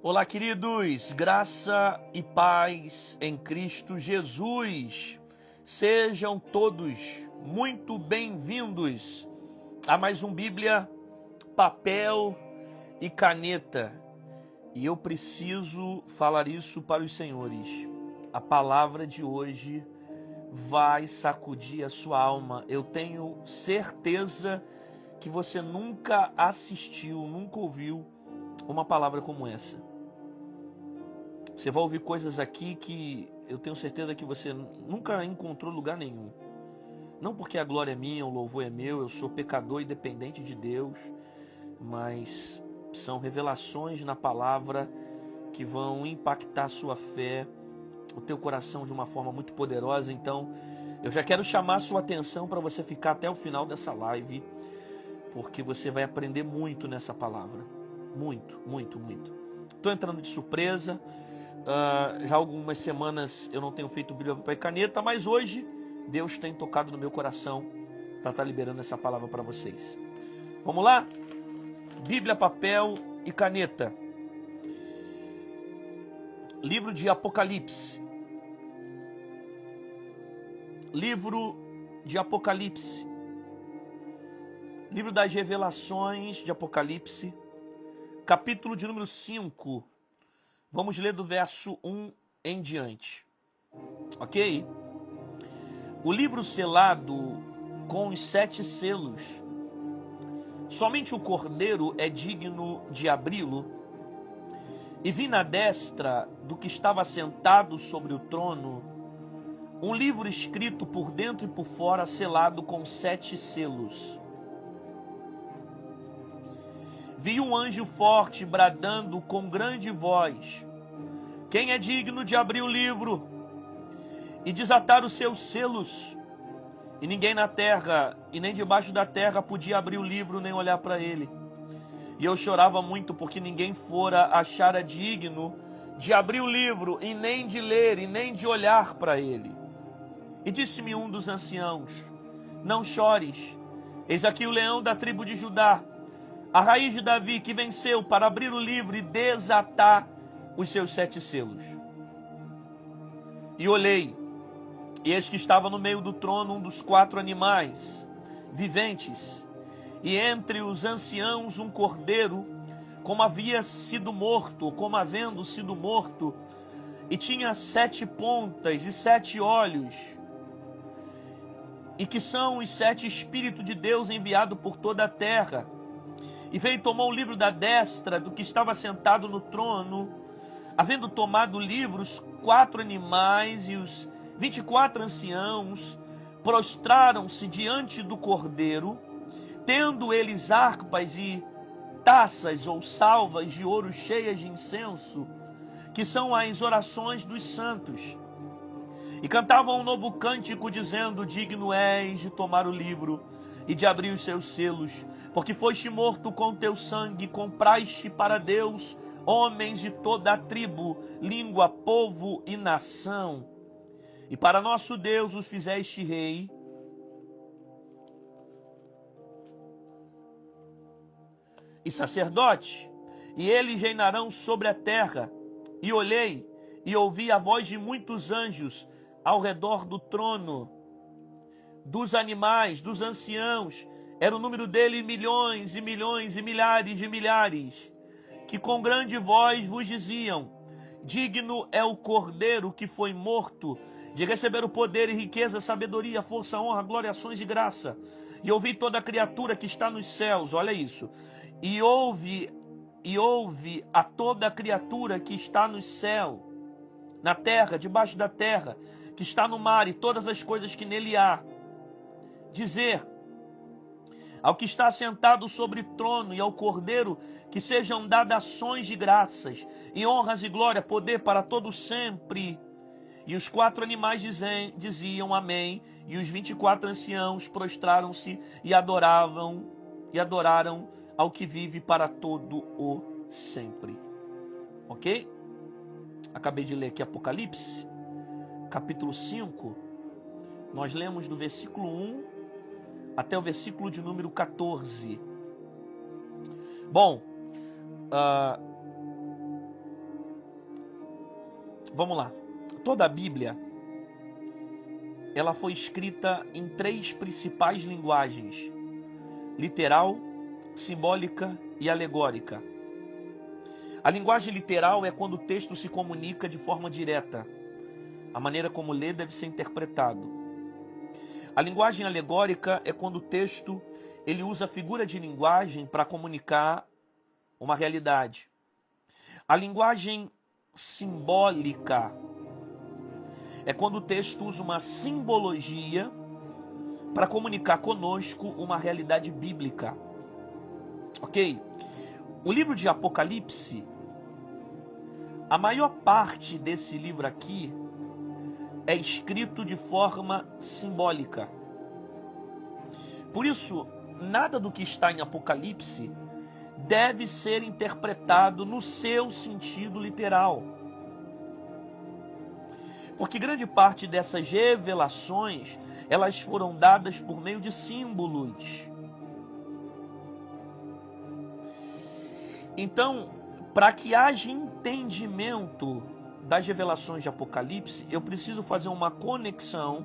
Olá, queridos, graça e paz em Cristo Jesus. Sejam todos muito bem-vindos a mais um Bíblia, papel e caneta. E eu preciso falar isso para os senhores. A palavra de hoje vai sacudir a sua alma. Eu tenho certeza que você nunca assistiu, nunca ouviu uma palavra como essa. Você vai ouvir coisas aqui que eu tenho certeza que você nunca encontrou lugar nenhum. Não porque a glória é minha, o louvor é meu, eu sou pecador e dependente de Deus, mas são revelações na palavra que vão impactar a sua fé, o teu coração de uma forma muito poderosa. Então, eu já quero chamar a sua atenção para você ficar até o final dessa live, porque você vai aprender muito nessa palavra. Muito, muito, muito. Estou entrando de surpresa. Já há algumas semanas eu não tenho feito Bíblia, papel e caneta, mas hoje Deus tem tocado no meu coração para estar liberando essa palavra para vocês. Vamos lá? Bíblia, papel e caneta. Livro de Apocalipse. Livro de Apocalipse. Livro das Revelações de Apocalipse. Capítulo de número 5. Vamos ler do verso 1 em diante. Ok? O livro selado com os 7 selos. Somente o Cordeiro é digno de abri-lo. E vi na destra do que estava sentado sobre o trono um livro escrito por dentro e por fora, selado com 7 selos. Vi um anjo forte bradando com grande voz: quem é digno de abrir o livro e desatar os seus selos? E ninguém na terra e nem debaixo da terra podia abrir o livro nem olhar para ele. E eu chorava muito porque ninguém fora achara digno de abrir o livro e nem de ler e nem de olhar para ele. E disse-me um dos anciãos: não chores, eis aqui o leão da tribo de Judá, a raiz de Davi, que venceu para abrir o livro e desatar os seus 7 selos. E olhei, e eis que estava no meio do trono um dos 4 animais viventes, e entre os anciãos um cordeiro, como havendo sido morto, e tinha 7 pontas e 7 olhos, e que são os 7 Espíritos de Deus enviados por toda a terra. E veio e tomou o livro da destra do que estava sentado no trono. Havendo tomado o livro, os 4 animais e os 24 anciãos prostraram-se diante do Cordeiro, tendo eles harpas e taças ou salvas de ouro cheias de incenso, que são as orações dos santos. E cantavam um novo cântico, dizendo: digno és de tomar o livro e de abrir os seus selos, porque foste morto com teu sangue, compraste para Deus homens de toda a tribo, língua, povo e nação. E para nosso Deus os fizeste rei, e sacerdote, e eles reinarão sobre a terra. E olhei, e ouvi a voz de muitos anjos ao redor do trono, dos animais, dos anciãos. Era o número dele milhões e milhões e milhares de milhares, que com grande voz vos diziam: digno é o Cordeiro que foi morto de receber o poder e riqueza, sabedoria, força, honra, glória, ações de graça. E ouvi toda a criatura que está nos céus, olha isso, e ouve a toda a criatura que está no céu, na terra, debaixo da terra, que está no mar e todas as coisas que nele há, dizer ao que está sentado sobre o trono e ao Cordeiro, que sejam dadas ações de graças, e honras e glória, poder para todo sempre. E os 4 animais diziam amém, e os 24 anciãos prostraram-se e adoraram ao que vive para todo o sempre. Ok? Acabei de ler aqui Apocalipse, capítulo 5. Nós lemos do versículo 1 até o versículo de número 14. Bom, Vamos lá. Toda a Bíblia, ela foi escrita em 3 principais linguagens: literal, simbólica e alegórica. A linguagem literal é quando o texto se comunica de forma direta. A maneira como lê deve ser interpretado. A linguagem alegórica é quando o texto ele usa a figura de linguagem para comunicar uma realidade. A linguagem simbólica é quando o texto usa uma simbologia para comunicar conosco uma realidade bíblica. Ok? O livro de Apocalipse, a maior parte desse livro aqui é escrito de forma simbólica. Por isso, nada do que está em Apocalipse deve ser interpretado no seu sentido literal. Porque grande parte dessas revelações, elas foram dadas por meio de símbolos. Então, para que haja entendimento das revelações de Apocalipse, eu preciso fazer uma conexão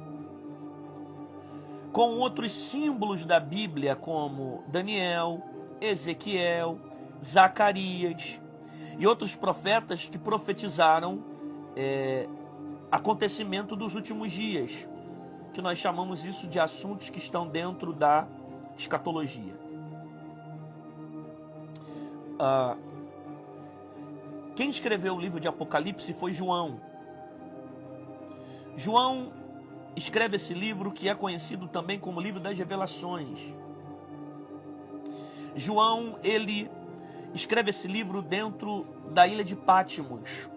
com outros símbolos da Bíblia, como Daniel, Ezequiel, Zacarias e outros profetas que profetizaram acontecimento dos últimos dias, que nós chamamos isso de assuntos que estão dentro da escatologia. Quem escreveu o livro de Apocalipse foi João. João escreve esse livro que é conhecido também como livro das revelações. João, ele escreve esse livro dentro da ilha de Patmos.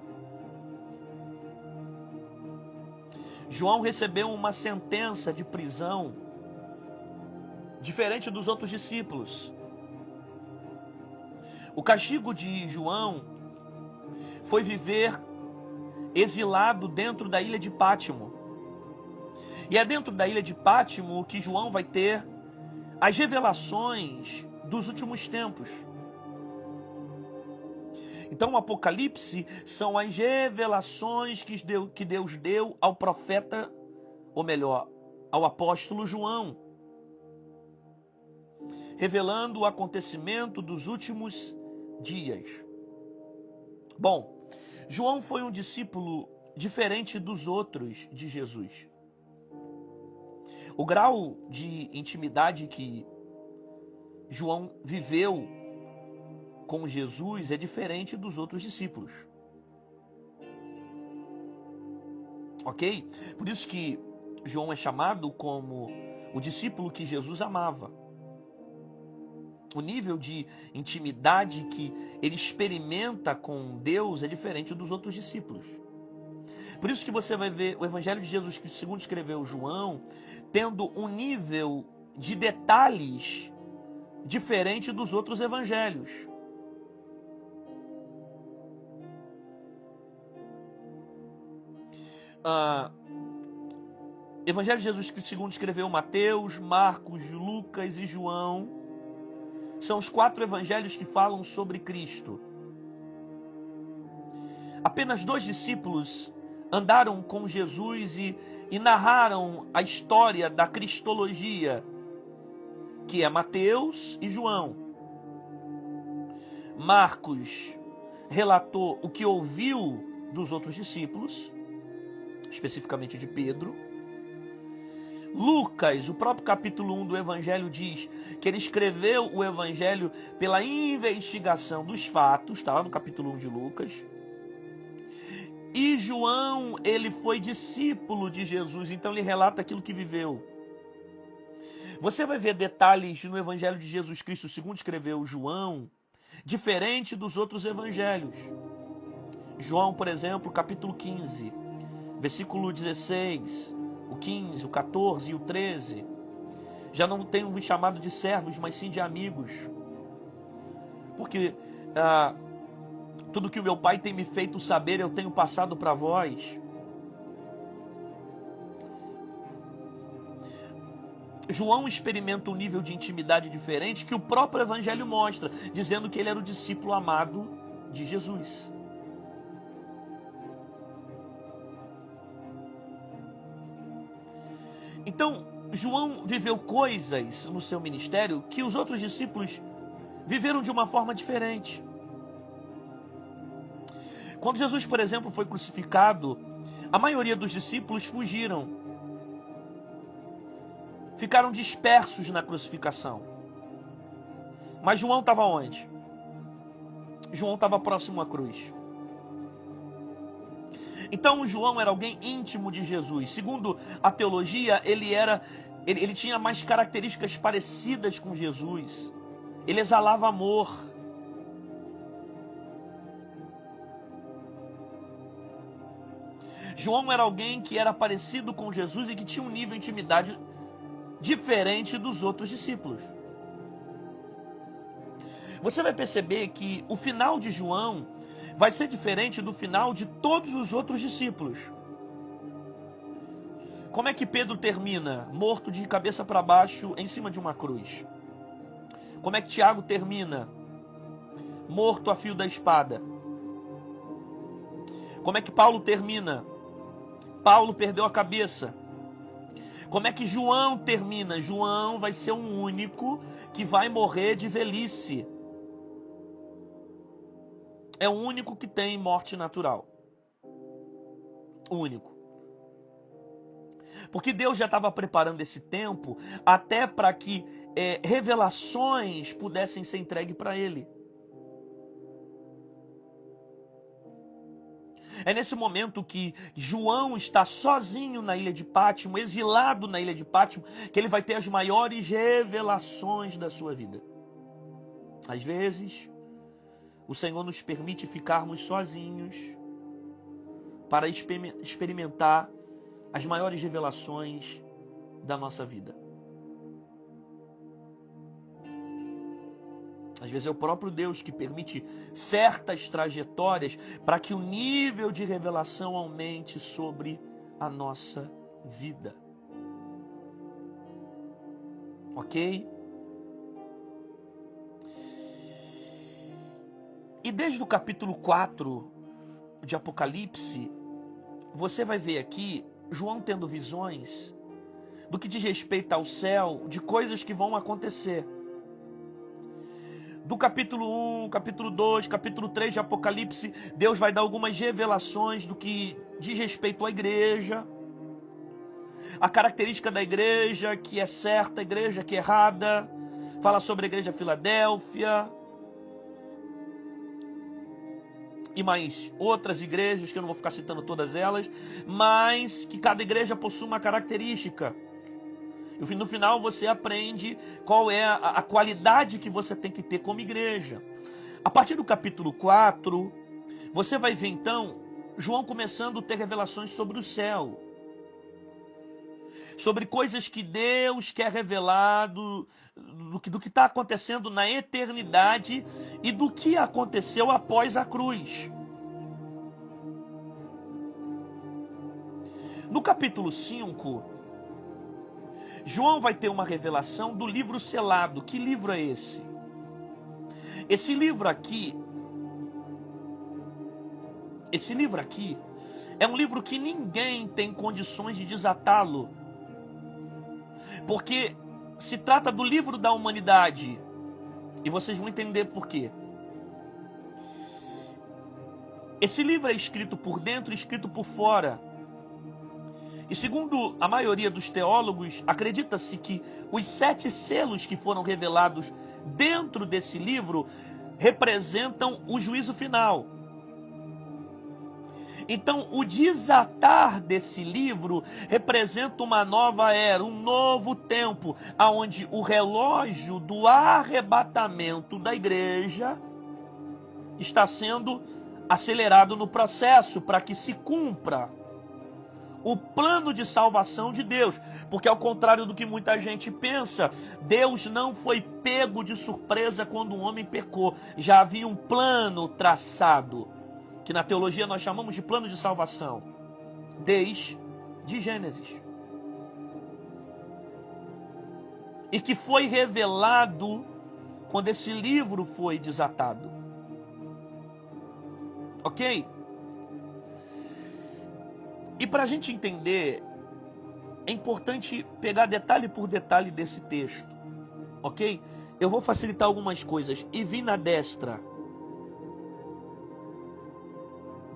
João recebeu uma sentença de prisão diferente dos outros discípulos. O castigo de João foi viver exilado dentro da ilha de Patmos. E é dentro da ilha de Patmos que João vai ter as revelações dos últimos tempos. Então o Apocalipse são as revelações que Deus deu ao profeta, ou melhor, ao apóstolo João, revelando o acontecimento dos últimos dias. Bom, João foi um discípulo diferente dos outros de Jesus. O grau de intimidade que João viveu com Jesus é diferente dos outros discípulos. Ok? Por isso que João é chamado como o discípulo que Jesus amava. O nível de intimidade que ele experimenta com Deus é diferente dos outros discípulos. Por isso que você vai ver o Evangelho de Jesus Cristo, segundo escreveu João, tendo um nível de detalhes diferente dos outros evangelhos. Evangelho de Jesus Cristo, segundo escreveu Mateus, Marcos, Lucas e João, são os 4 evangelhos que falam sobre Cristo. Apenas 2 discípulos andaram com Jesus e narraram a história da cristologia, que é Mateus e João. Marcos relatou o que ouviu dos outros discípulos, especificamente de Pedro. Lucas, o próprio capítulo 1 do Evangelho diz que ele escreveu o Evangelho pela investigação dos fatos, está lá no capítulo 1 de Lucas. E João, ele foi discípulo de Jesus, então ele relata aquilo que viveu. Você vai ver detalhes no Evangelho de Jesus Cristo, segundo escreveu João, diferente dos outros evangelhos. João, por exemplo, capítulo 15, versículo 16, o 15, o 14 e o 13. Já não tenho vos chamado de servos, mas sim de amigos. Porque tudo que o meu Pai tem me feito saber, eu tenho passado para vós. João experimenta um nível de intimidade diferente que o próprio Evangelho mostra, dizendo que ele era o discípulo amado de Jesus. Então, João viveu coisas no seu ministério que os outros discípulos viveram de uma forma diferente. Quando Jesus, por exemplo, foi crucificado, a maioria dos discípulos fugiram. Ficaram dispersos na crucificação. Mas João estava onde? João estava próximo à cruz. Então João era alguém íntimo de Jesus. Segundo a teologia, ele tinha mais características parecidas com Jesus. Ele exalava amor. João era alguém que era parecido com Jesus e que tinha um nível de intimidade diferente dos outros discípulos. Você vai perceber que o final de João vai ser diferente do final de todos os outros discípulos. Como é que Pedro termina? Morto de cabeça para baixo em cima de uma cruz. Como é que Tiago termina? Morto a fio da espada. Como é que Paulo termina? Paulo perdeu a cabeça. Como é que João termina? João vai ser um único que vai morrer de velhice. É o único que tem morte natural. O único. Porque Deus já estava preparando esse tempo até para que revelações pudessem ser entregues para ele. É nesse momento que João está sozinho na ilha de Pátimo, exilado na ilha de Pátimo, que ele vai ter as maiores revelações da sua vida. Às vezes, o Senhor nos permite ficarmos sozinhos para experimentar as maiores revelações da nossa vida. Às vezes é o próprio Deus que permite certas trajetórias para que o nível de revelação aumente sobre a nossa vida. Ok? E desde o capítulo 4 de Apocalipse, você vai ver aqui João tendo visões do que diz respeito ao céu, de coisas que vão acontecer. Do capítulo 1, capítulo 2, capítulo 3 de Apocalipse, Deus vai dar algumas revelações do que diz respeito à igreja. A característica da igreja que é certa, a igreja que é errada. Fala sobre a igreja Filadélfia. E mais outras igrejas, que eu não vou ficar citando todas elas, mas que cada igreja possui uma característica. E no final você aprende qual é a qualidade que você tem que ter como igreja. A partir do capítulo 4, você vai ver então João começando a ter revelações sobre o céu. Sobre coisas que Deus quer revelar do que está acontecendo na eternidade e do que aconteceu após a cruz. No capítulo 5, João vai ter uma revelação do livro selado. Que livro é esse? Esse livro aqui é um livro que ninguém tem condições de desatá-lo. Porque se trata do livro da humanidade. E vocês vão entender por quê. Esse livro é escrito por dentro e escrito por fora. E segundo a maioria dos teólogos, acredita-se que os 7 selos que foram revelados dentro desse livro representam o juízo final. Então, o desatar desse livro representa uma nova era, um novo tempo, onde o relógio do arrebatamento da igreja está sendo acelerado no processo para que se cumpra o plano de salvação de Deus. Porque ao contrário do que muita gente pensa, Deus não foi pego de surpresa quando um homem pecou. Já havia um plano traçado, que na teologia nós chamamos de plano de salvação, desde Gênesis. E que foi revelado quando esse livro foi desatado. Ok? E para a gente entender é importante pegar detalhe por detalhe desse texto, ok? Eu vou facilitar algumas coisas. E vi na destra.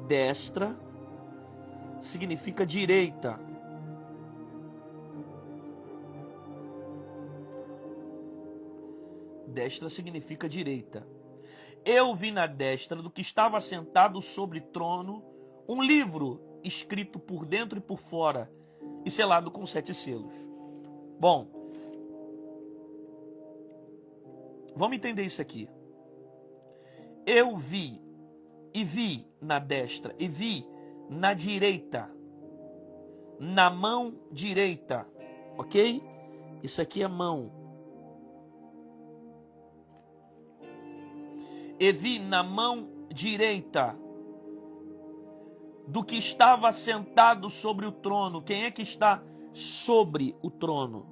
Destra significa direita. Destra significa direita. Eu vi na destra do que estava sentado sobre trono um livro escrito por dentro e por fora e selado com 7 selos. Bom, vamos entender isso aqui. Eu vi, e vi na destra, e vi na direita, na mão direita, ok? Isso aqui é mão. E vi na mão direita do que estava sentado sobre o trono. Quem é que está sobre o trono?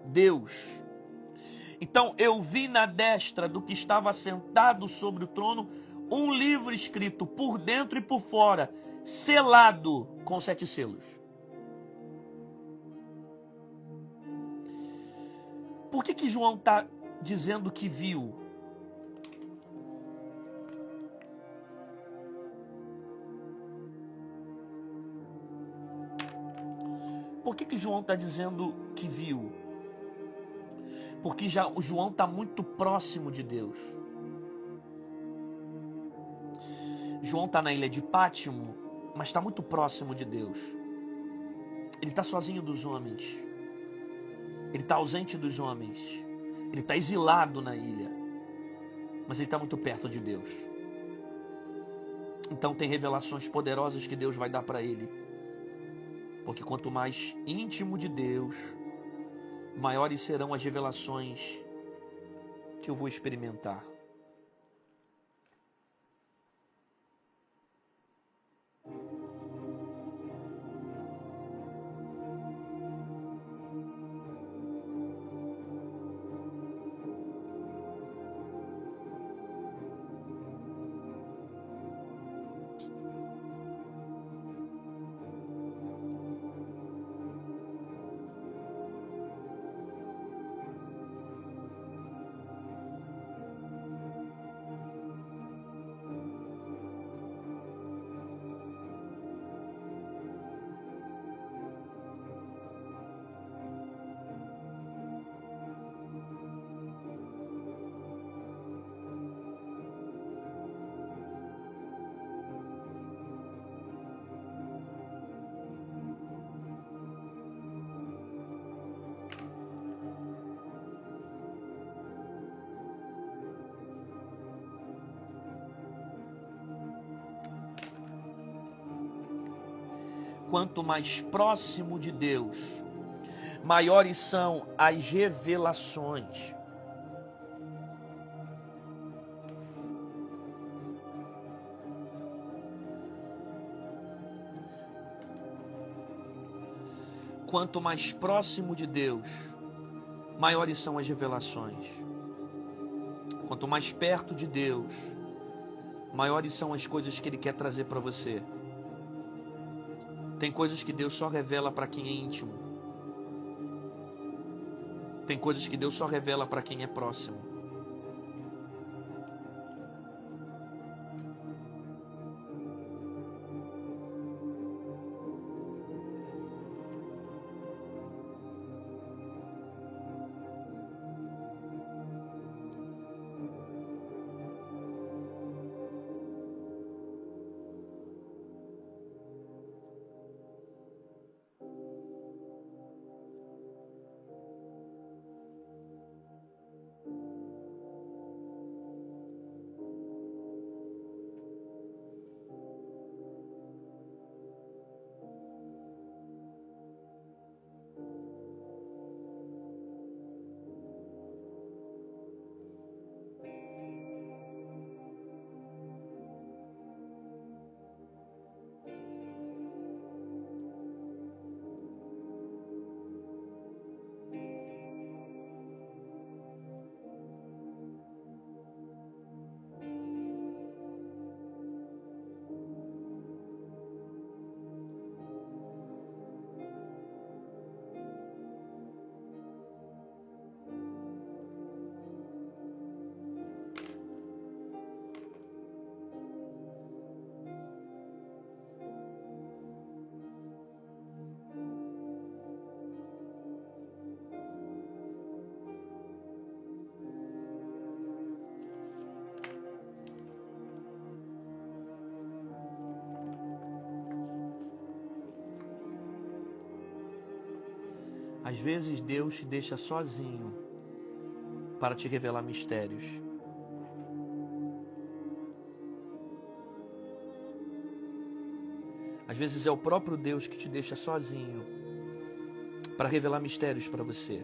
Deus. Então eu vi na destra do que estava sentado sobre o trono um livro escrito por dentro e por fora, selado com 7 selos. Por que João está dizendo que viu? Por que João está dizendo que viu? Porque o João está muito próximo de Deus. João está na ilha de Pátimo, mas está muito próximo de Deus. Ele está sozinho dos homens. Ele está ausente dos homens. Ele está exilado na ilha. Mas ele está muito perto de Deus. Então tem revelações poderosas que Deus vai dar para ele. Porque quanto mais íntimo de Deus, maiores serão as revelações que eu vou experimentar. Quanto mais próximo de Deus, maiores são as revelações. Quanto mais próximo de Deus, maiores são as revelações. Quanto mais perto de Deus, maiores são as coisas que Ele quer trazer para você. Tem coisas que Deus só revela para quem é íntimo. Tem coisas que Deus só revela para quem é próximo. Às vezes Deus te deixa sozinho para te revelar mistérios. Às vezes é o próprio Deus que te deixa sozinho para revelar mistérios para você.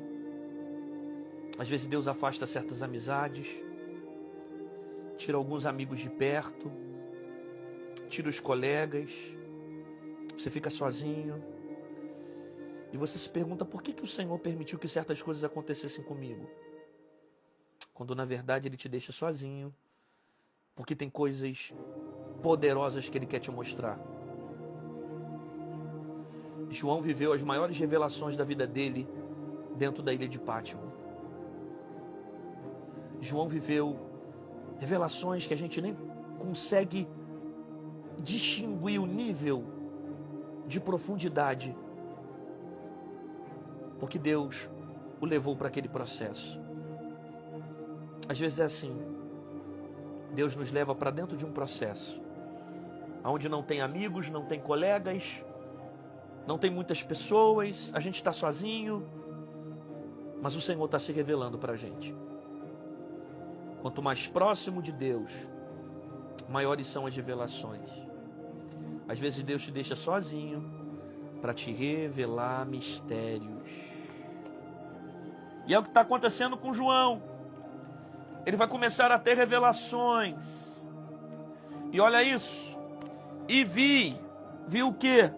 Às vezes Deus afasta certas amizades, tira alguns amigos de perto, tira os colegas, você fica sozinho. E você se pergunta, por que o Senhor permitiu que certas coisas acontecessem comigo? Quando na verdade Ele te deixa sozinho, porque tem coisas poderosas que Ele quer te mostrar. João viveu as maiores revelações da vida dele dentro da ilha de Pátimo. João viveu revelações que a gente nem consegue distinguir o nível de profundidade, porque Deus o levou para aquele processo. Às vezes é assim, Deus nos leva para dentro de um processo, onde não tem amigos, não tem colegas, não tem muitas pessoas, a gente está sozinho, mas o Senhor está se revelando para a gente. Quanto mais próximo de Deus, maiores são as revelações. Às vezes Deus te deixa sozinho para te revelar mistérios. E é o que está acontecendo com João. Ele vai começar a ter revelações. E olha isso. E vi o quê?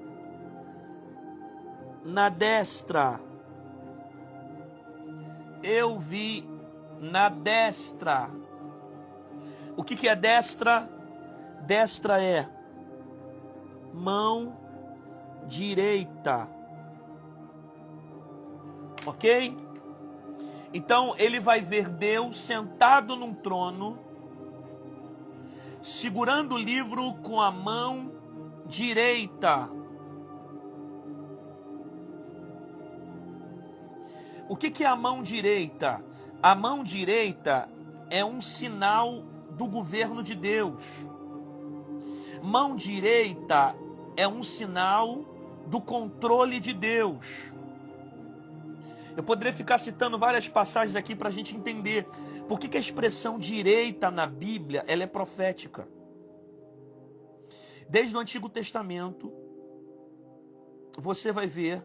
Na destra. Eu vi na destra. O que é destra? Destra é mão direita. Ok? Então ele vai ver Deus sentado num trono, segurando o livro com a mão direita. O que é a mão direita? A mão direita é um sinal do governo de Deus. Mão direita é um sinal do controle de Deus. Eu poderia ficar citando várias passagens aqui para a gente entender por que a expressão direita na Bíblia ela é profética. Desde o Antigo Testamento, você vai ver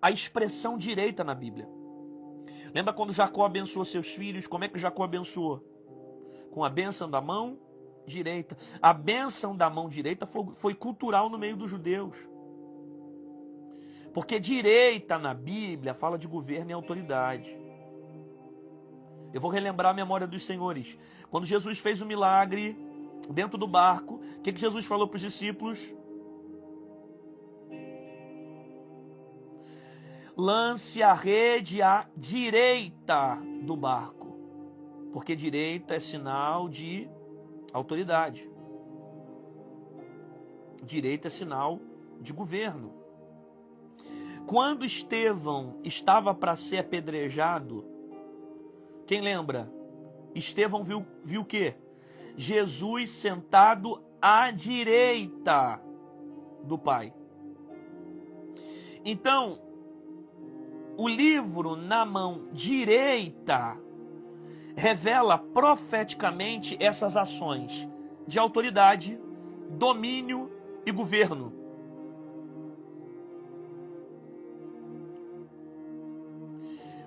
a expressão direita na Bíblia. Lembra quando Jacó abençoou seus filhos? Como é que Jacó abençoou? Com a bênção da mão direita. A bênção da mão direita foi cultural no meio dos judeus. Porque direita na Bíblia fala de governo e autoridade. Eu vou relembrar a memória dos senhores. Quando Jesus fez o milagre dentro do barco, o que Jesus falou para os discípulos? Lance a rede à direita do barco. Porque direita é sinal de autoridade. Direita é sinal de governo. Quando Estevão estava para ser apedrejado, quem lembra? Estevão viu o quê? Jesus sentado à direita do Pai. Então, o livro na mão direita revela profeticamente essas ações de autoridade, domínio e governo.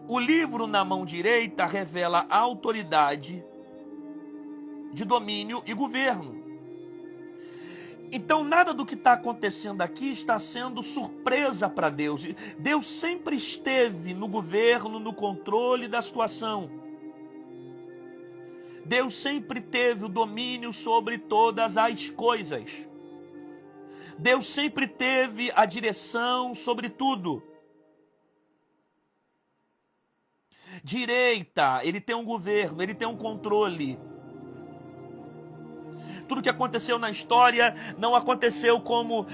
O livro na mão direita revela a autoridade de domínio e governo. Então nada do que está acontecendo aqui está sendo surpresa para Deus. Deus sempre esteve no governo, no controle da situação. Deus sempre teve o domínio sobre todas as coisas. Deus sempre teve a direção sobre tudo. Direita, ele tem um governo, ele tem um controle. Tudo que aconteceu na história não aconteceu como,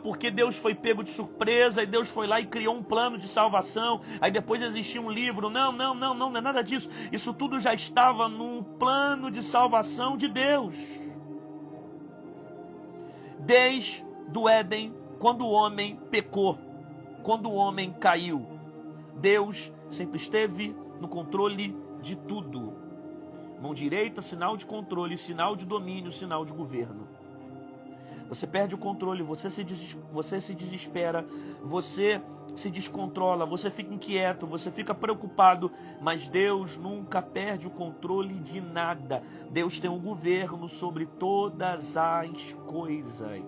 porque Deus foi pego de surpresa e Deus foi lá e criou um plano de salvação, aí depois existia um livro. Não é nada disso. Isso tudo já estava num plano de salvação de Deus. Desde o Éden, quando o homem pecou. quando o homem caiu, Deus sempre esteve no controle de tudo. Mão direita, sinal de controle, sinal de domínio, sinal de governo. Você perde o controle, você se desespera, você se descontrola, você fica inquieto, você fica preocupado, mas Deus nunca perde o controle de nada. Deus tem um governo sobre todas as coisas.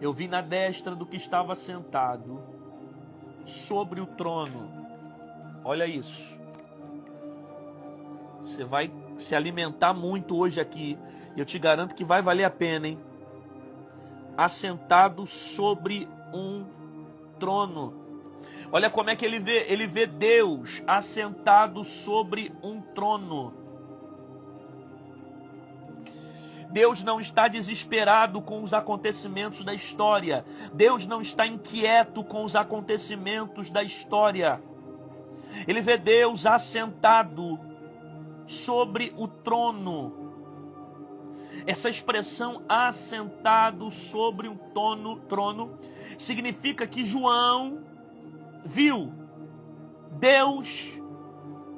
Eu vi na destra do que estava sentado sobre o trono. Olha isso. Você vai se alimentar muito hoje aqui. Eu te garanto que vai valer a pena, hein? Assentado sobre um trono. Olha como é que ele vê. Ele vê Deus assentado sobre um trono. Deus não está desesperado com os acontecimentos da história. Deus não está inquieto com os acontecimentos da história. Ele vê Deus assentado sobre o trono. Essa expressão assentado sobre um trono significa que João viu Deus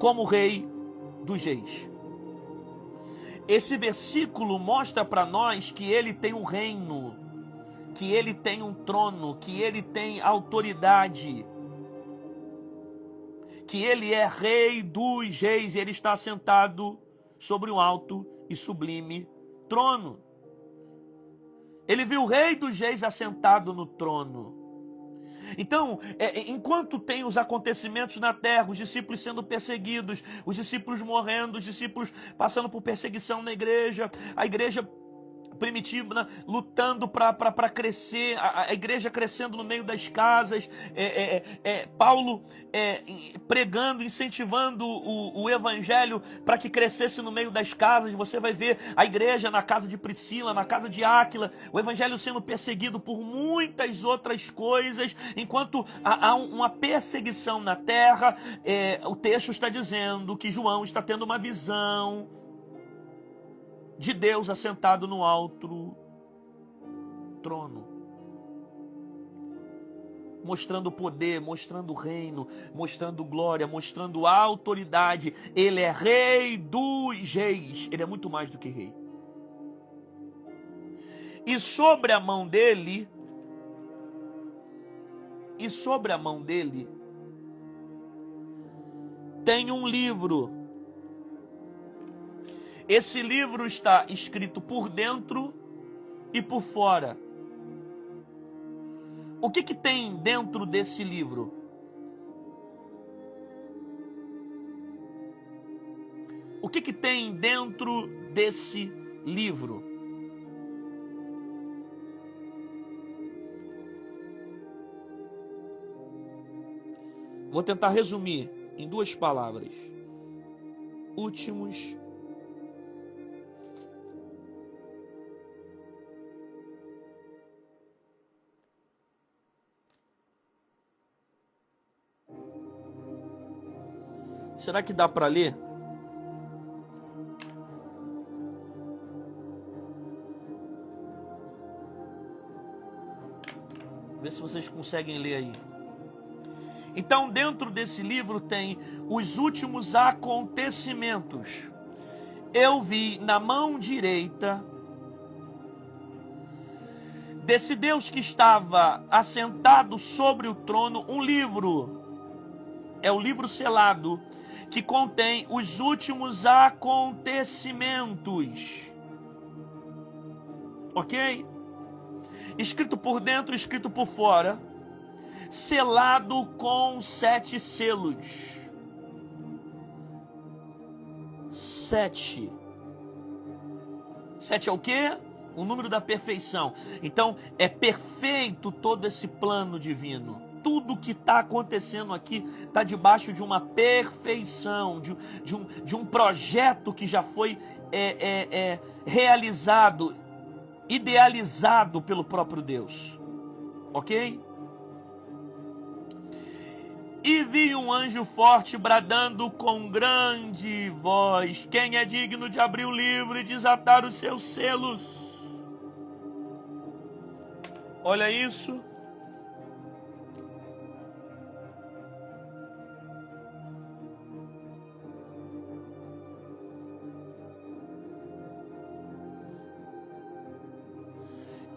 como Rei dos Reis. Esse versículo mostra para nós que ele tem um reino, que ele tem um trono, que ele tem autoridade, que ele é Rei dos Reis, e ele está sentado sobre um alto e sublime trono. Ele viu o Rei dos Reis assentado no trono. Então, enquanto tem os acontecimentos na terra, os discípulos sendo perseguidos, os discípulos morrendo, os discípulos passando por perseguição na igreja, a igreja primitiva lutando para crescer, a igreja crescendo no meio das casas, Paulo pregando, incentivando o evangelho para que crescesse no meio das casas. Você vai ver a igreja na casa de Priscila, na casa de Áquila, o evangelho sendo perseguido por muitas outras coisas. Enquanto há uma perseguição na terra, o texto está dizendo que João está tendo uma visão de Deus assentado no alto trono, mostrando poder, mostrando reino, mostrando glória, mostrando autoridade. Ele é Rei dos Reis. Ele é muito mais do que rei. E sobre a mão dele, tem um livro. Esse livro está escrito por dentro e por fora. O que tem dentro desse livro? O que tem dentro desse livro? Vou tentar resumir em 2 palavras. Últimos Será que dá para ler? Vê se vocês conseguem ler aí. Então, dentro desse livro tem os últimos acontecimentos. Eu vi na mão direita desse Deus que estava assentado sobre o trono um livro. É o livro selado, que contém os últimos acontecimentos. Ok? Escrito por dentro, escrito por fora. Selado com 7 selos. 7. 7 é o quê? O número da perfeição. Então, é perfeito todo esse plano divino. Tudo que está acontecendo aqui está debaixo de uma perfeição, de um projeto que já foi realizado, idealizado pelo próprio Deus. Ok? E vi um anjo forte bradando com grande voz: quem é digno de abrir o livro e desatar os seus selos? Olha isso.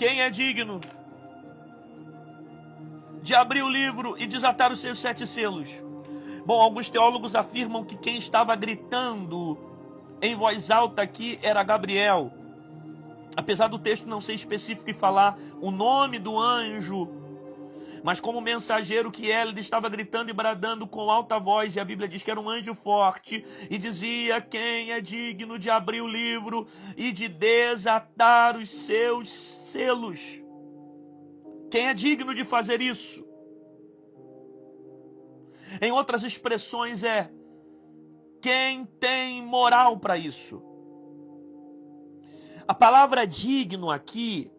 Quem é digno de abrir o livro e desatar os seus 7 selos? Bom, alguns teólogos afirmam que quem estava gritando em voz alta aqui era Gabriel. Apesar do texto não ser específico e falar o nome do anjo, mas como mensageiro que ele estava gritando e bradando com alta voz, e a Bíblia diz que era um anjo forte, e dizia: quem é digno de abrir o livro e de desatar os seus selos? Quem é digno de fazer isso? Em outras expressões é: quem tem moral para isso? A palavra digno aqui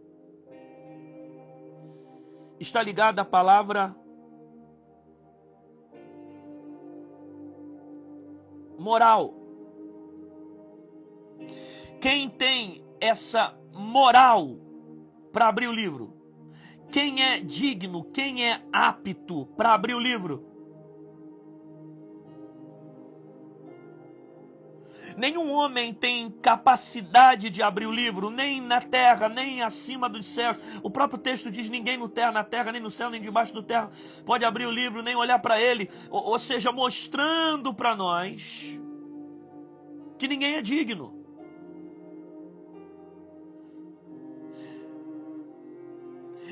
está ligada à palavra moral. Quem tem essa moral para abrir o livro? Quem é digno, quem é apto para abrir o livro? Nenhum homem tem capacidade de abrir o livro, nem na terra, nem acima dos céus. O próprio texto diz: ninguém na terra, nem no céu, nem debaixo do terra pode abrir o livro, nem olhar para ele. Ou seja, mostrando para nós que ninguém é digno.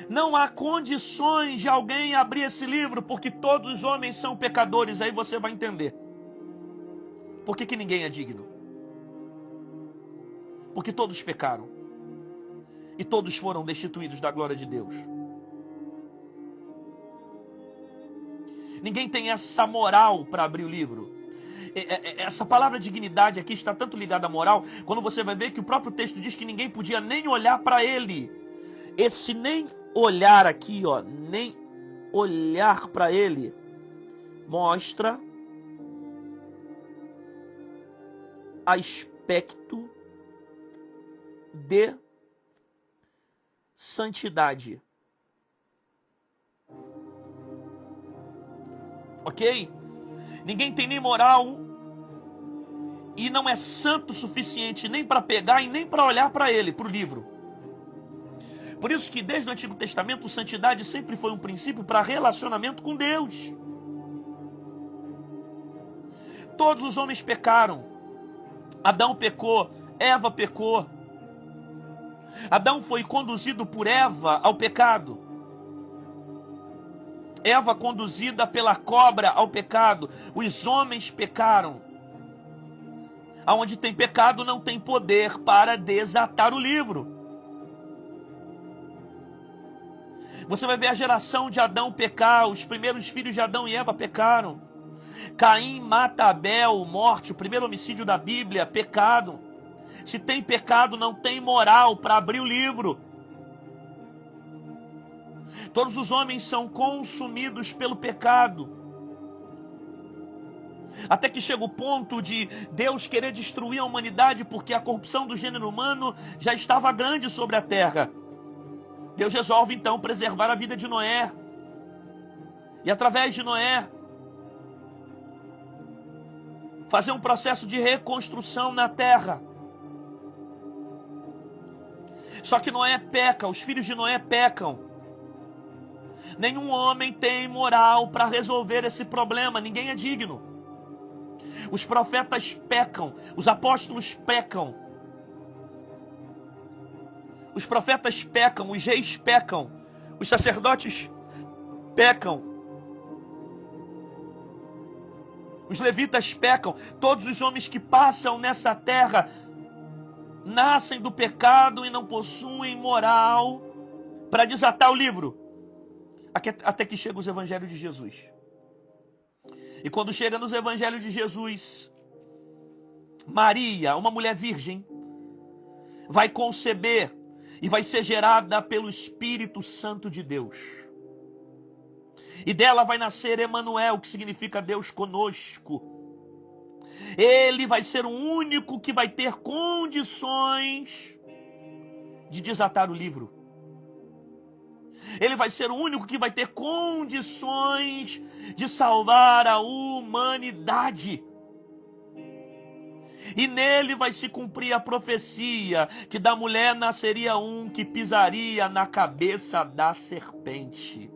Não há condições de alguém abrir esse livro, porque todos os homens são pecadores. Aí você vai entender por que ninguém é digno. Porque todos pecaram e todos foram destituídos da glória de Deus. Ninguém tem essa moral para abrir o livro. Essa palavra dignidade aqui está tanto ligada à moral, quando você vai ver que o próprio texto diz que ninguém podia nem olhar para ele. Esse nem olhar aqui, ó, nem olhar para ele, mostra aspecto de santidade. Ok? Ninguém tem nem moral e não é santo o suficiente nem para pegar e nem para olhar para ele, para o livro. Por isso que desde o Antigo Testamento, santidade sempre foi um princípio para relacionamento com Deus. Todos os homens pecaram. Adão pecou, Eva pecou. Adão foi conduzido por Eva ao pecado. Eva conduzida pela cobra ao pecado. Os homens pecaram. Aonde tem pecado não tem poder para desatar o livro. Você vai ver a geração de Adão pecar. Os primeiros filhos de Adão e Eva pecaram. Caim mata Abel, morte, o primeiro homicídio da Bíblia, pecado. Se tem pecado, não tem moral para abrir o livro. Todos os homens são consumidos pelo pecado. Até que chega o ponto de Deus querer destruir a humanidade, porque a corrupção do gênero humano já estava grande sobre a terra. Deus resolve então preservar a vida de Noé. E através de Noé, fazer um processo de reconstrução na terra. Só que Noé peca, os filhos de Noé pecam. Nenhum homem tem moral para resolver esse problema, ninguém é digno. Os profetas pecam, os apóstolos pecam. Os profetas pecam, os reis pecam, os sacerdotes pecam. Os levitas pecam, todos os homens que passam nessa terra nascem do pecado e não possuem moral para desatar o livro. Até que chega os evangelhos de Jesus. E quando chega nos evangelhos de Jesus, Maria, uma mulher virgem, vai conceber e vai ser gerada pelo Espírito Santo de Deus. E dela vai nascer Emanuel, que significa Deus conosco. Ele vai ser o único que vai ter condições de desatar o livro. Ele vai ser o único que vai ter condições de salvar a humanidade. E nele vai se cumprir a profecia que da mulher nasceria um que pisaria na cabeça da serpente.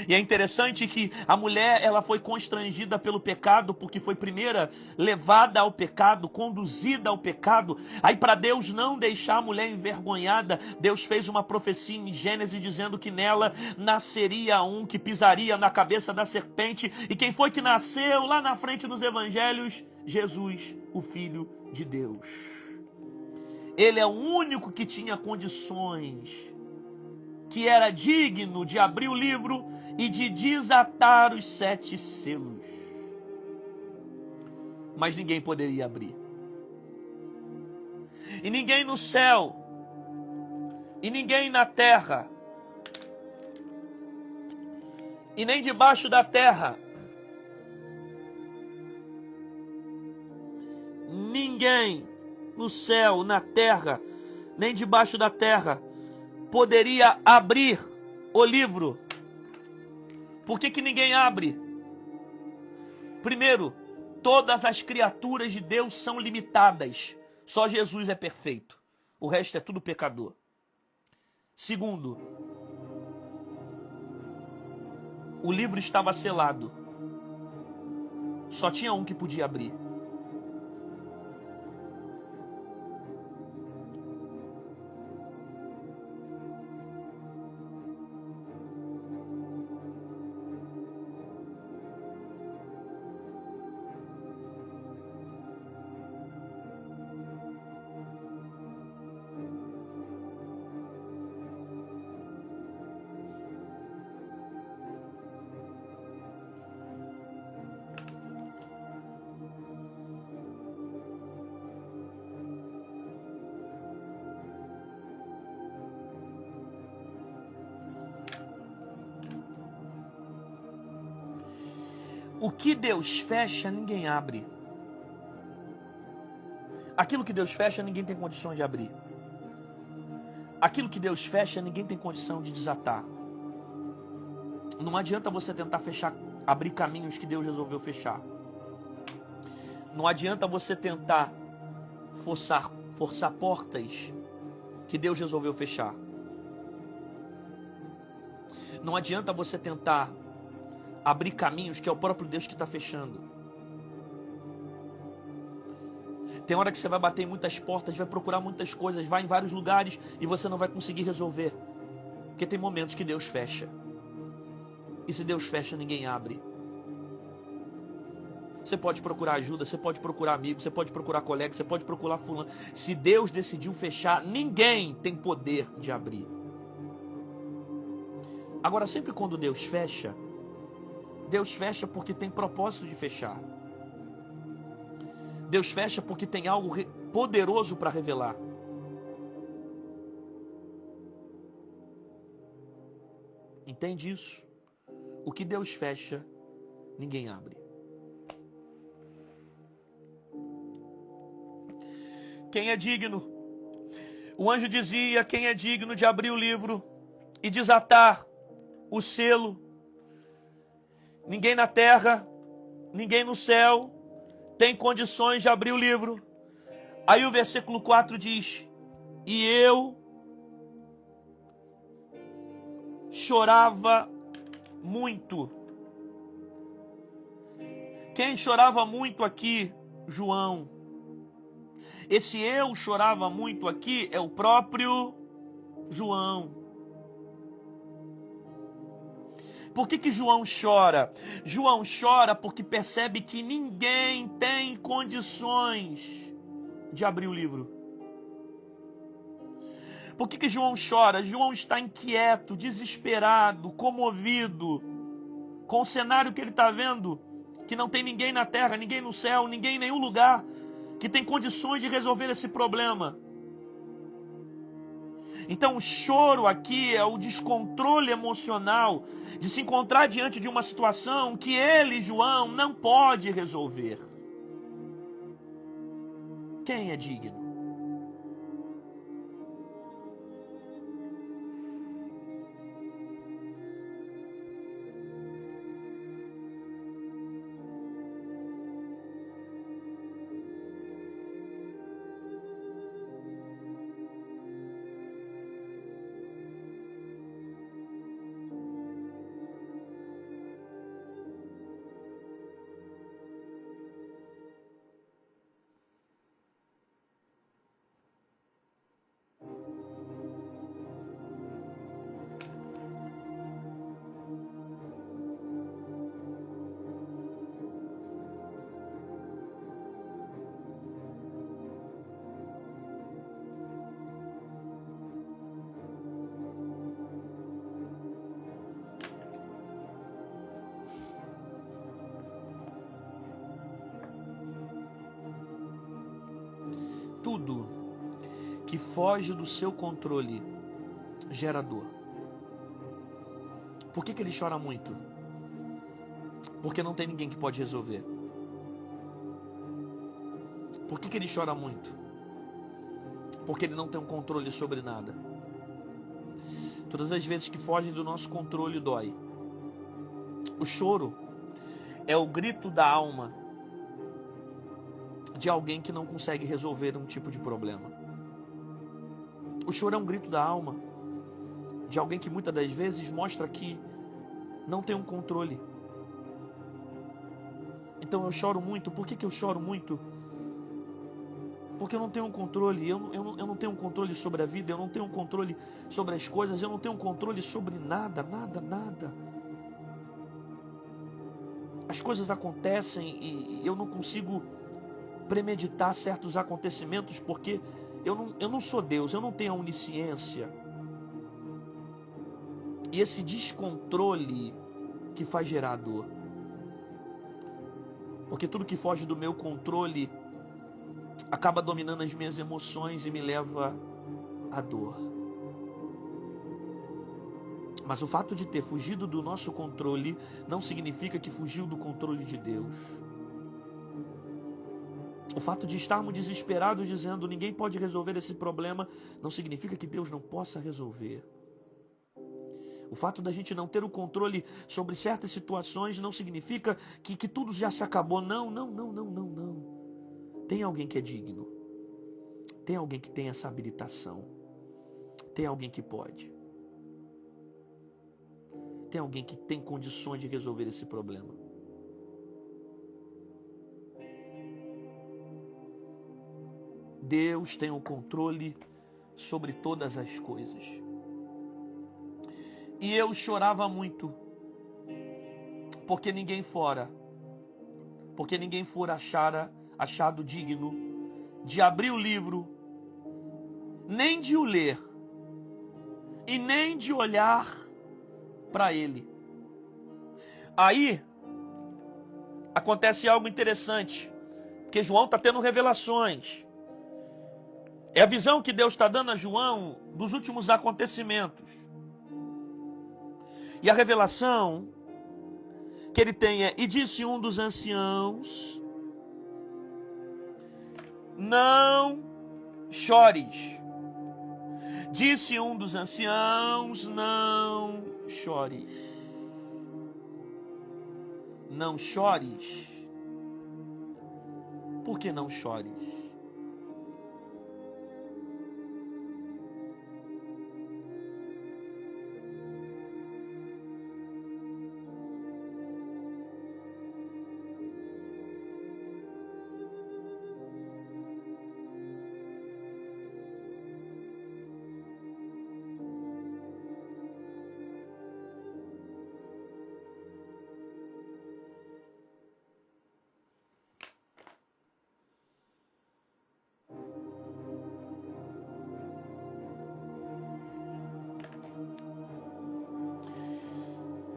E é interessante que a mulher, ela foi constrangida pelo pecado, porque foi primeira levada ao pecado, conduzida ao pecado. Aí, para Deus não deixar a mulher envergonhada, Deus fez uma profecia em Gênesis dizendo que nela nasceria um que pisaria na cabeça da serpente. E quem foi que nasceu lá na frente nos evangelhos? Jesus, o Filho de Deus. Ele é o único que tinha condições, que era digno de abrir o livro e de desatar os 7 selos. Mas ninguém poderia abrir. E ninguém no céu, e ninguém na terra, e nem debaixo da terra, ninguém no céu, na terra, nem debaixo da terra, poderia abrir o livro. Por que ninguém abre? Primeiro, todas as criaturas de Deus são limitadas. Só Jesus é perfeito. O resto é tudo pecador. Segundo, o livro estava selado. Só tinha um que podia abrir. O que Deus fecha, ninguém abre. Aquilo que Deus fecha, ninguém tem condições de abrir. Aquilo que Deus fecha, ninguém tem condição de desatar. Não adianta você tentar fechar, abrir caminhos que Deus resolveu fechar. Não adianta você tentar forçar portas que Deus resolveu fechar. Não adianta você tentar abrir caminhos que é o próprio Deus que está fechando. Tem hora que você vai bater em muitas portas, vai procurar muitas coisas, vai em vários lugares e você não vai conseguir resolver. Porque tem momentos que Deus fecha. E se Deus fecha, ninguém abre. Você pode procurar ajuda, você pode procurar amigo, você pode procurar colega, você pode procurar fulano. Se Deus decidiu fechar, ninguém tem poder de abrir. Agora, sempre quando Deus fecha porque tem propósito de fechar. Deus fecha porque tem algo poderoso para revelar. Entende isso? O que Deus fecha, ninguém abre. Quem é digno? O anjo dizia: quem é digno de abrir o livro e desatar o selo? Ninguém na terra, ninguém no céu tem condições de abrir o livro. Aí o versículo 4 diz: e eu chorava muito. Quem chorava muito aqui? João. Esse eu chorava muito aqui é o próprio João. Por que João chora? João chora porque percebe que ninguém tem condições de abrir o livro. Por que João chora? João está inquieto, desesperado, comovido com o cenário que ele está vendo, que não tem ninguém na terra, ninguém no céu, ninguém em nenhum lugar que tem condições de resolver esse problema. Então o choro aqui é o descontrole emocional de se encontrar diante de uma situação que ele, João, não pode resolver. Quem é digno? tudo que foge do seu controle gera dor. Por que ele chora muito? Porque não tem ninguém que pode resolver. Por que ele chora muito? Porque ele não tem um controle sobre nada. Todas as vezes que fogem do nosso controle dói. O choro é o grito da alma de alguém que não consegue resolver um tipo de problema. O choro é um grito da alma de alguém que muitas das vezes mostra que não tem um controle. Então eu choro muito. Por que eu choro muito? Porque eu não tenho um controle. Eu não tenho um controle sobre a vida. Eu não tenho um controle sobre as coisas. Eu não tenho um controle sobre nada. As coisas acontecem e eu não consigo premeditar certos acontecimentos porque eu não sou Deus. Eu não tenho a onisciência. E esse descontrole que faz gerar dor. Porque tudo que foge do meu controle acaba dominando as minhas emoções e me leva à dor. Mas o fato de ter fugido do nosso controle não significa que fugiu do controle de Deus. O fato de estarmos desesperados dizendo ninguém pode resolver esse problema não significa que Deus não possa resolver. O fato da gente não ter o controle sobre certas situações não significa que tudo já se acabou. Não. Tem alguém que é digno. Tem alguém que tem essa habilitação. Tem alguém que pode. Tem alguém que tem condições de resolver esse problema. Deus tem o controle sobre todas as coisas. E eu chorava muito, porque ninguém fora achado digno de abrir o livro, nem de o ler, e nem de olhar para ele. Aí, acontece algo interessante, porque João está tendo revelações. É a visão que Deus está dando a João dos últimos acontecimentos. E a revelação que ele tem é: e disse um dos anciãos, não chores. Disse um dos anciãos, não chores. Não chores. Por que não chores?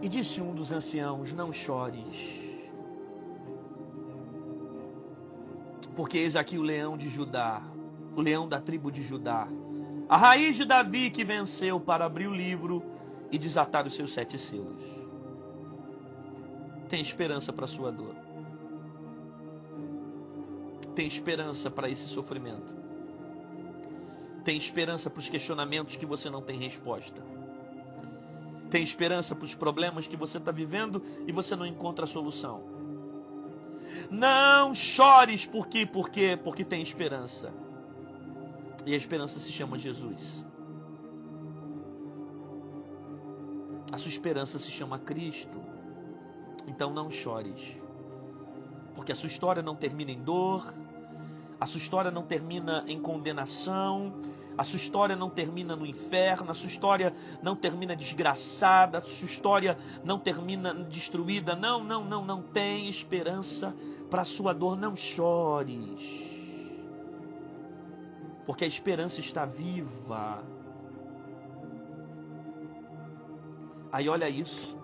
E disse um dos anciãos, não chores, porque eis aqui o leão de Judá, o leão da tribo de Judá, a raiz de Davi que venceu para abrir o livro e desatar os seus 7 selos. Tem esperança para a sua dor. Tem esperança para esse sofrimento. Tem esperança para os questionamentos que você não tem resposta. Tem esperança para os problemas que você está vivendo e você não encontra a solução. Não chores, por quê? Porque tem esperança. E a esperança se chama Jesus. A sua esperança se chama Cristo. Então não chores. Porque a sua história não termina em dor. A sua história não termina em condenação. A sua história não termina no inferno. A sua história não termina desgraçada. A sua história não termina destruída. Não tem esperança para a sua dor. Não chores. Porque a esperança está viva. Aí olha isso.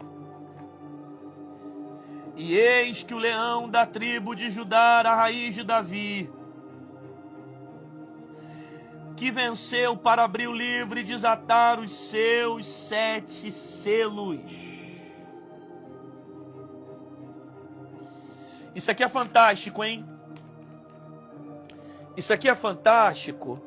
E eis que o leão da tribo de Judá, a raiz de Davi, que venceu para abrir o livro e desatar os seus 7 selos. Isso aqui é fantástico, hein? Isso aqui é fantástico.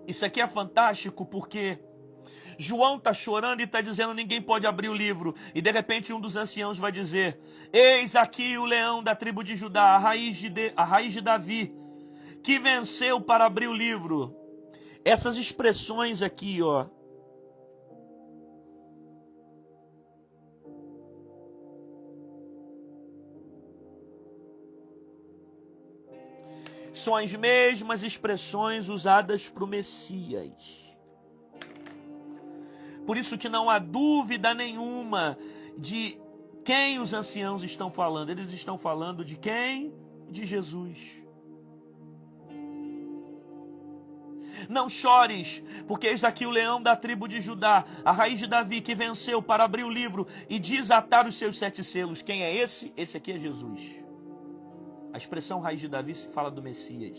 Isso aqui é fantástico porque João está chorando e está dizendo ninguém pode abrir o livro. E de repente um dos anciãos vai dizer: eis aqui o leão da tribo de Judá, a raiz de Davi, que venceu para abrir o livro. Essas expressões aqui, ó, são as mesmas expressões usadas para o Messias. Por isso que não há dúvida nenhuma de quem os anciãos estão falando. Eles estão falando de quem? De Jesus. Não chores, porque eis aqui o leão da tribo de Judá, a raiz de Davi, que venceu para abrir o livro e desatar os seus 7 selos. Quem é esse? Esse aqui é Jesus. A expressão raiz de Davi se fala do Messias.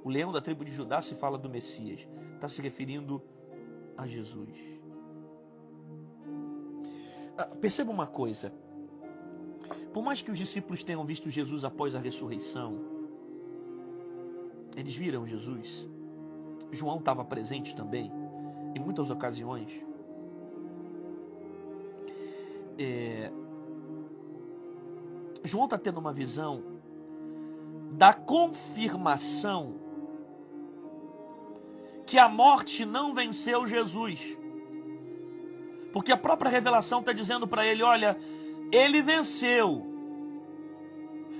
O leão da tribo de Judá se fala do Messias. Está se referindo a Jesus. Perceba uma coisa. Por mais que os discípulos tenham visto Jesus após a ressurreição, eles viram Jesus. João estava presente também, em muitas ocasiões. João está tendo uma visão da confirmação que a morte não venceu Jesus. Porque a própria revelação está dizendo para ele, olha, ele venceu.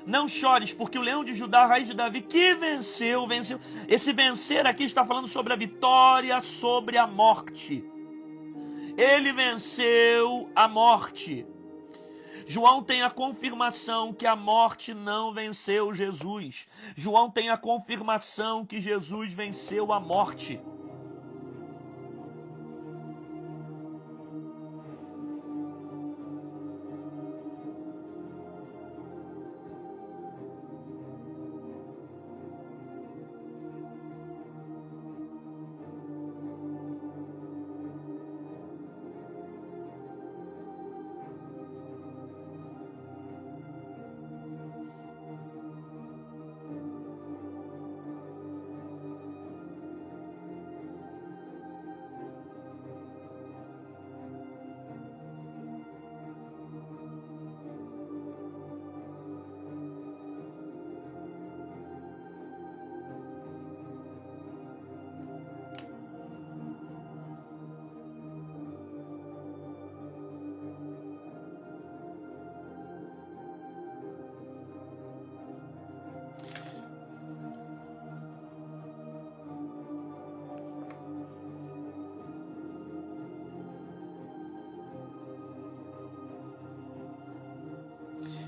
Não chores, porque o leão de Judá, a raiz de Davi, que venceu. Esse vencer aqui está falando sobre a vitória sobre a morte. Ele venceu a morte. João tem a confirmação que a morte não venceu Jesus. João tem a confirmação que Jesus venceu a morte.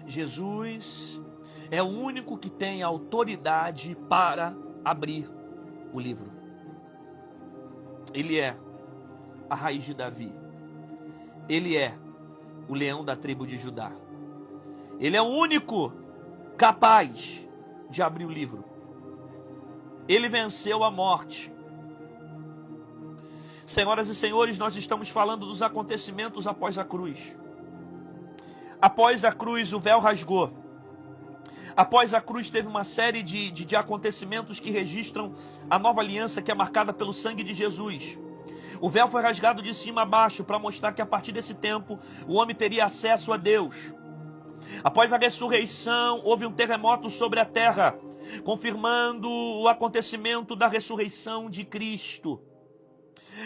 Jesus é o único que tem autoridade para abrir o livro. Ele é a raiz de Davi. Ele é o leão da tribo de Judá. Ele é o único capaz de abrir o livro. Ele venceu a morte. Senhoras e senhores, nós estamos falando dos acontecimentos após a cruz. Após a cruz, o véu rasgou. Após a cruz, teve uma série de acontecimentos que registram a nova aliança que é marcada pelo sangue de Jesus. O véu foi rasgado de cima a baixo para mostrar que a partir desse tempo o homem teria acesso a Deus. Após a ressurreição, houve um terremoto sobre a terra, confirmando o acontecimento da ressurreição de Cristo.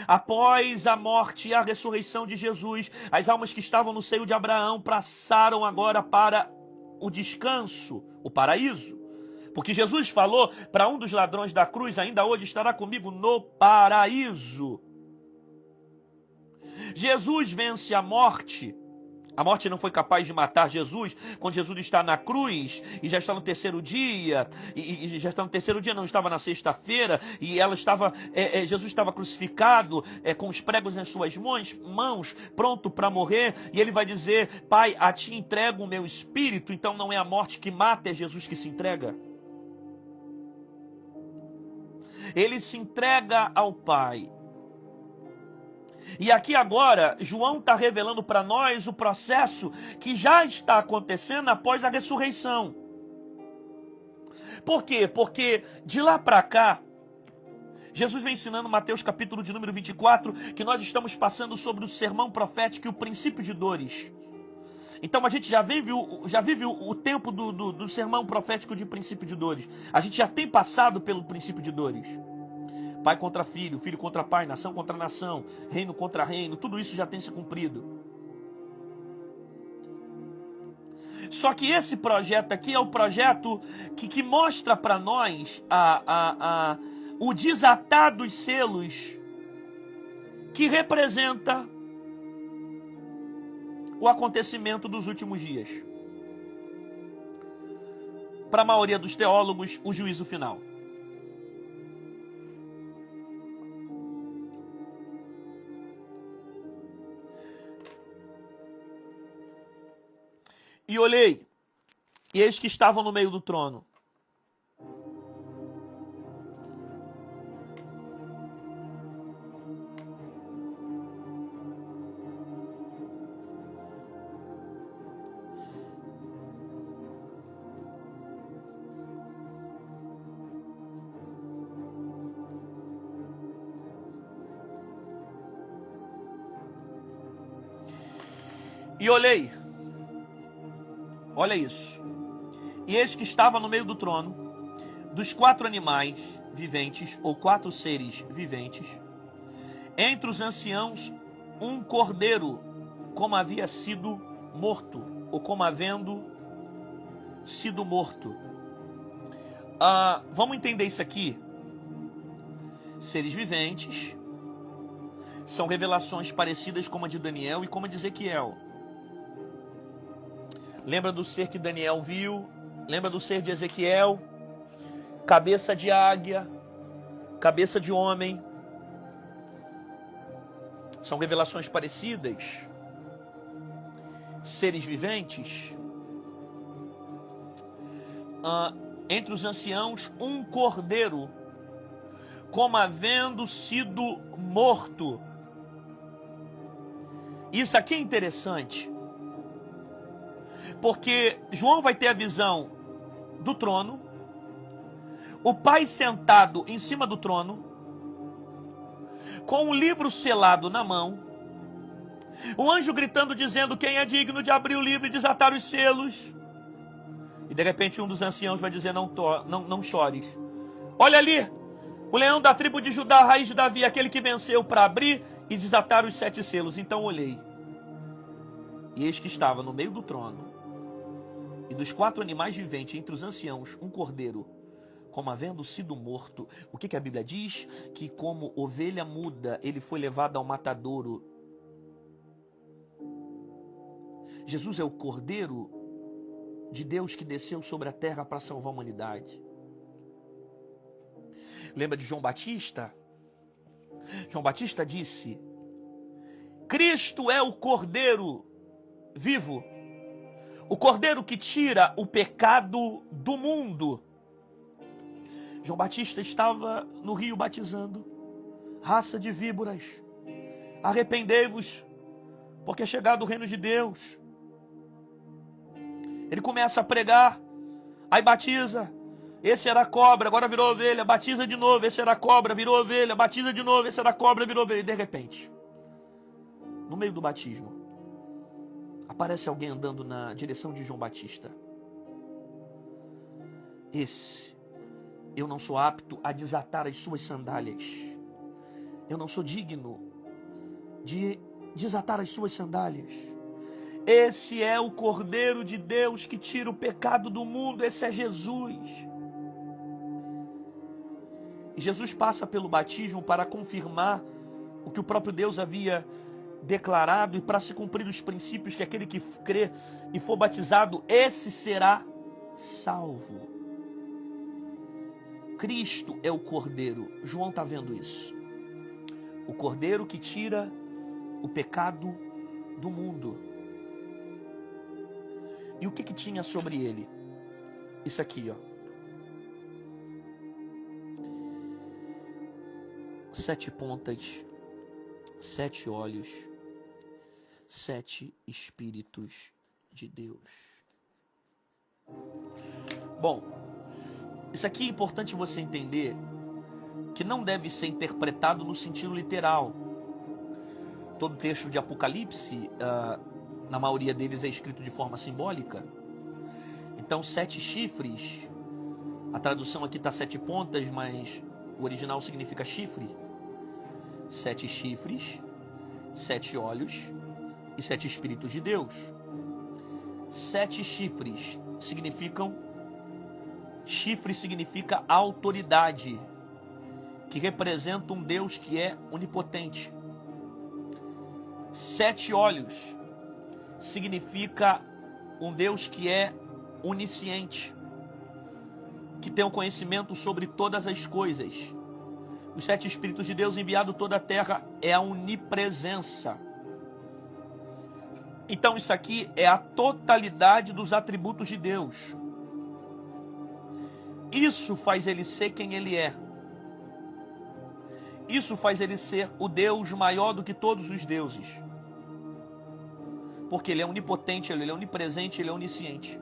Após a morte e a ressurreição de Jesus, as almas que estavam no seio de Abraão passaram agora para o descanso, o paraíso. Porque Jesus falou para um dos ladrões da cruz, ainda hoje estará comigo no paraíso. Jesus vence a morte A morte não foi capaz de matar Jesus quando Jesus está na cruz e já está no terceiro dia, e já está no terceiro dia, não estava na sexta-feira, e Jesus estava crucificado com os pregos nas suas mãos, pronto para morrer, e ele vai dizer: Pai, a ti entrego o meu espírito. Então não é a morte que mata, é Jesus que se entrega. Ele se entrega ao Pai. E aqui agora, João está revelando para nós o processo que já está acontecendo após a ressurreição. Por quê? Porque de lá para cá, Jesus vem ensinando Mateus capítulo de número 24, que nós estamos passando sobre o sermão profético e o princípio de dores. Então a gente já vive o tempo do sermão profético de princípio de dores. A gente já tem passado pelo princípio de dores. Pai contra filho, filho contra pai, nação contra nação, reino contra reino, tudo isso já tem se cumprido. Só que esse projeto aqui é o projeto que mostra para nós o desatar dos selos, que representa o acontecimento dos últimos dias. Para a maioria dos teólogos, o juízo final. E olhei, e eis que estavam no meio do trono. E olhei, olha isso, e eis que estava no meio do trono, dos 4 animais viventes, ou 4 seres viventes, entre os anciãos, um cordeiro, como havia sido morto, ou como havendo sido morto. Vamos entender isso aqui. Seres viventes são revelações parecidas com a de Daniel e como a de Ezequiel. Lembra do ser que Daniel viu? Lembra do ser de Ezequiel? Cabeça de águia, cabeça de homem. São revelações parecidas. Seres viventes. Entre os anciãos, um cordeiro, como havendo sido morto. Isso aqui é interessante, porque João vai ter a visão do trono, o Pai sentado em cima do trono, com um livro selado na mão, o anjo gritando, dizendo: quem é digno de abrir o livro e desatar os selos? E de repente um dos anciãos vai dizer: não chores. Olha ali, o leão da tribo de Judá, a raiz de Davi, aquele que venceu para abrir e desatar os 7 selos. Então olhei, e eis que estava no meio do trono, e dos 4 animais viventes, entre os anciãos, um cordeiro, como havendo sido morto. O que a Bíblia diz? Que como ovelha muda, ele foi levado ao matadouro. Jesus é o cordeiro de Deus que desceu sobre a terra para salvar a humanidade. Lembra de João Batista? João Batista disse: Cristo é o cordeiro vivo, o cordeiro que tira o pecado do mundo. João Batista estava no rio batizando: raça de víboras, arrependei-vos, porque é chegado o reino de Deus. Ele começa a pregar, aí batiza. Esse era cobra, agora virou ovelha, batiza de novo. Esse era cobra, virou ovelha, batiza de novo. Esse era cobra, virou ovelha. E de repente, no meio do batismo, aparece alguém andando na direção de João Batista. Esse, eu não sou apto a desatar as suas sandálias. Eu não sou digno de desatar as suas sandálias. Esse é o Cordeiro de Deus que tira o pecado do mundo. Esse é Jesus. E Jesus passa pelo batismo para confirmar o que o próprio Deus havia declarado e para se cumprir os princípios que aquele que crê e for batizado, esse será salvo. Cristo é o Cordeiro. João está vendo isso. O Cordeiro que tira o pecado do mundo. E o que tinha sobre ele? Isso aqui, ó. 7 pontas, 7 olhos, 7 Espíritos de Deus. Bom, isso aqui é importante você entender que não deve ser interpretado no sentido literal. Todo texto de Apocalipse, na maioria deles, é escrito de forma simbólica. Então, 7 chifres, a tradução aqui está 7 pontas, mas o original significa chifre. 7 chifres, 7 olhos e 7 Espíritos de Deus. 7 chifres significam... Chifre significa autoridade, que representa um Deus que é onipotente. 7 olhos significa um Deus que é onisciente, que tem o conhecimento sobre todas as coisas. Os 7 Espíritos de Deus enviado toda a terra é a onipresença. Então isso aqui é a totalidade dos atributos de Deus. Isso faz ele ser quem ele é. Isso faz ele ser o Deus maior do que todos os deuses. Porque ele é onipotente, ele é onipresente, ele é onisciente.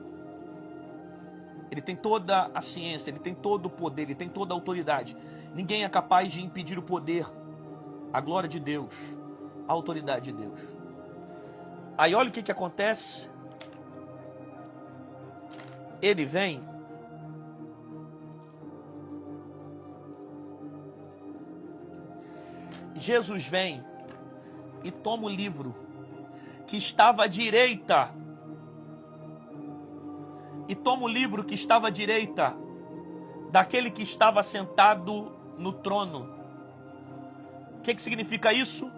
Ele tem toda a ciência, ele tem todo o poder, ele tem toda a autoridade. Ninguém é capaz de impedir o poder, a glória de Deus, a autoridade de Deus. Aí olha o que acontece. Ele vem... Jesus vem e toma o livro que estava à direita. E toma o livro que estava à direita daquele que estava sentado no trono. O que significa isso?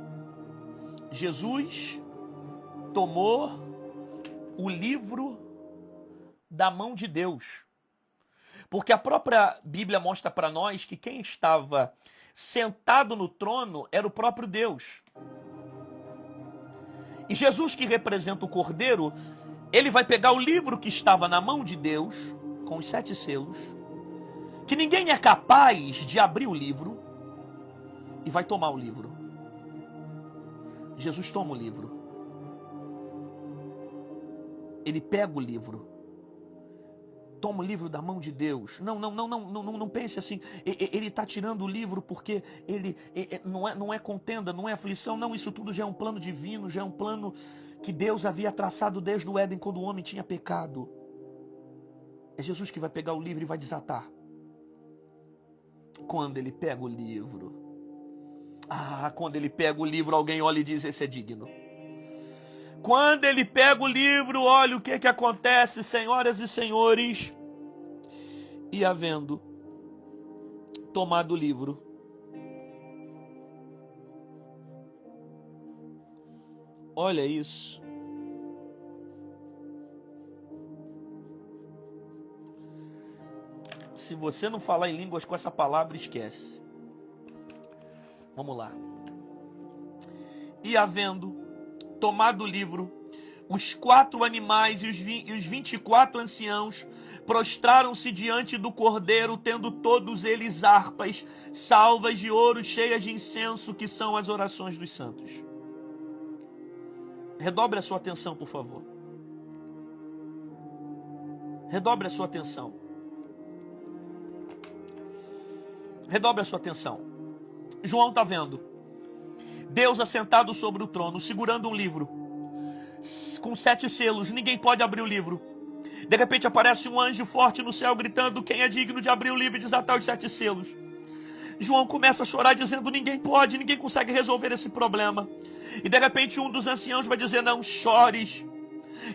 Jesus tomou o livro da mão de Deus. Porque a própria Bíblia mostra para nós que quem estava sentado no trono era o próprio Deus. E Jesus, que representa o Cordeiro, ele vai pegar o livro que estava na mão de Deus, com os 7 selos, que ninguém é capaz de abrir o livro, e vai tomar o livro. Jesus toma o livro. Ele pega o livro. Toma o livro da mão de Deus. Não pense assim. Ele está tirando o livro porque ele não é contenda, não é aflição. Não, isso tudo já é um plano divino, já é um plano que Deus havia traçado desde o Éden, quando o homem tinha pecado. É Jesus que vai pegar o livro e vai desatar. Quando ele pega o livro. Quando ele pega o livro, alguém olha e diz: esse é digno. Quando ele pega o livro, olha o que acontece, senhoras e senhores. E havendo tomado o livro, olha isso. Se você não falar em línguas com essa palavra, esquece. Vamos lá. E havendo tomado o livro, os 4 animais e os 24 anciãos prostraram-se diante do Cordeiro, tendo todos eles harpas, salvas de ouro cheias de incenso, que são as orações dos santos. Redobre a sua atenção, por favor. Redobre a sua atenção. Redobre a sua atenção. João está vendo Deus assentado sobre o trono, segurando um livro com 7 selos. Ninguém pode abrir o livro. De repente aparece um anjo forte no céu gritando: quem é digno de abrir o livro e desatar os 7 selos? João começa a chorar dizendo: ninguém pode, ninguém consegue resolver esse problema. E de repente um dos anciãos vai dizer: não chores.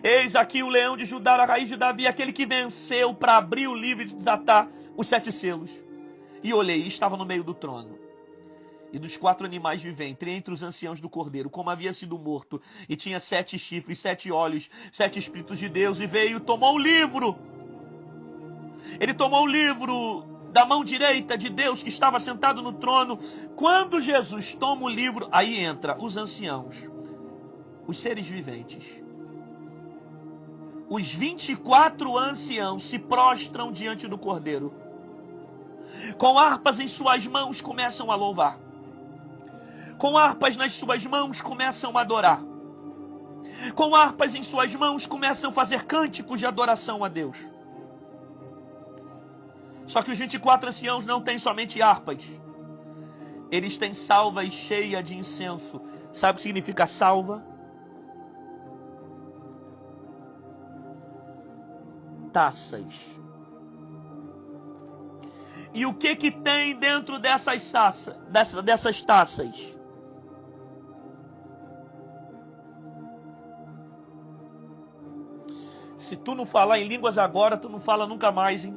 Eis aqui o leão de Judá, a raiz de Davi, aquele que venceu para abrir o livro e desatar os 7 selos. E olhei, e estava no meio do trono. e dos 4 animais viventes, entre os anciãos do cordeiro, como havia sido morto, e tinha 7 chifres, 7 olhos, 7 Espíritos de Deus, e veio e tomou o livro. Ele tomou o livro da mão direita de Deus, que estava sentado no trono. Quando Jesus toma o livro, aí entra os anciãos, os seres viventes. Os 24 anciãos se prostram diante do cordeiro. Com harpas em suas mãos começam a louvar. Com harpas nas suas mãos começam a adorar. Com harpas em suas mãos começam a fazer cânticos de adoração a Deus. Só que os 24 anciãos não têm somente harpas. Eles têm salvas cheias de incenso. Sabe o que significa salva? Taças. E o que tem dentro dessas taças? Se tu não falar em línguas agora, tu não fala nunca mais, hein?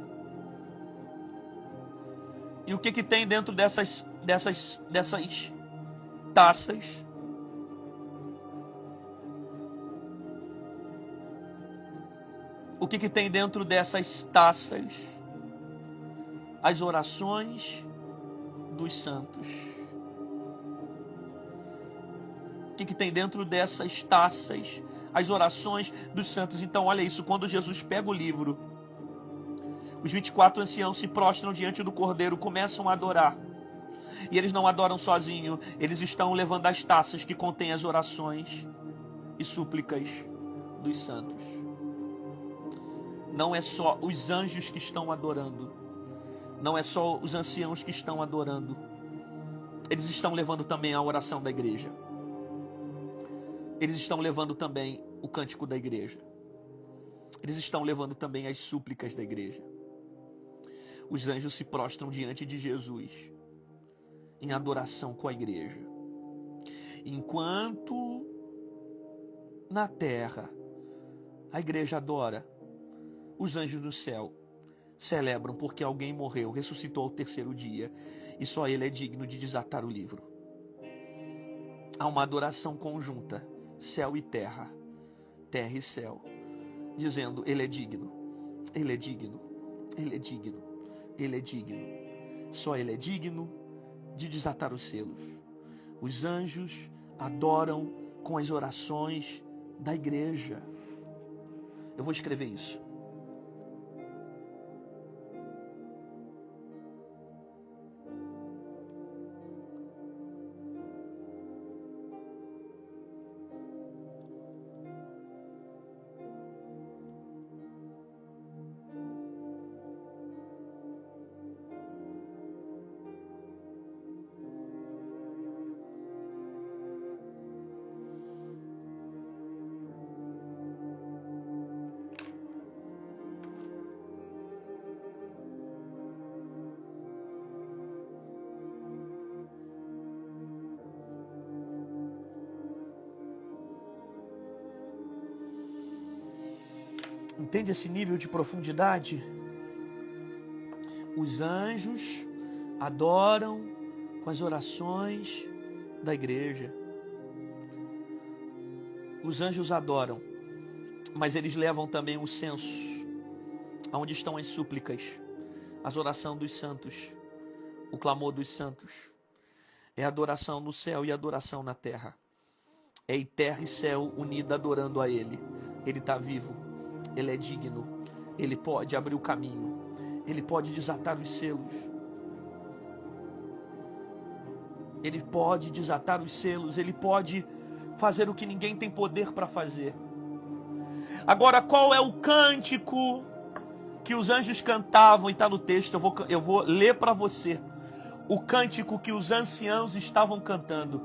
E o que tem dentro dessas taças? O que tem dentro dessas taças? As orações dos santos. O que tem dentro dessas taças? As orações dos santos. Então olha isso, quando Jesus pega o livro, os 24 anciãos se prostram diante do cordeiro, começam a adorar. E eles não adoram sozinhos, eles estão levando as taças que contêm as orações e súplicas dos santos. Não é só os anjos que estão adorando. Não é só os anciãos que estão adorando. Eles estão levando também a oração da igreja. Eles estão levando também o cântico da igreja. Eles estão levando também as súplicas da igreja. Os anjos se prostram diante de Jesus em adoração com a igreja. Enquanto na terra a igreja adora, os anjos do céu celebram porque alguém morreu, ressuscitou ao 3º dia e só ele é digno de desatar o livro. Há uma adoração conjunta, céu e terra, terra e céu, dizendo: ele é digno, ele é digno, ele é digno, ele é digno. Só ele é digno de desatar os selos. Os anjos adoram com as orações da igreja. Eu vou escrever isso. Entende esse nível de profundidade? Os anjos adoram com as orações da igreja. Os anjos adoram, mas eles levam também o censo, aonde estão as súplicas, as orações dos santos, o clamor dos santos. É adoração no céu e adoração na terra. É terra e céu unida adorando a Ele. Ele está vivo, Ele é digno, Ele pode abrir o caminho, Ele pode desatar os selos. Ele pode desatar os selos, Ele pode fazer o que ninguém tem poder para fazer. Agora, qual é o cântico que os anjos cantavam? E está no texto, eu vou ler para você. O cântico que os anciãos estavam cantando.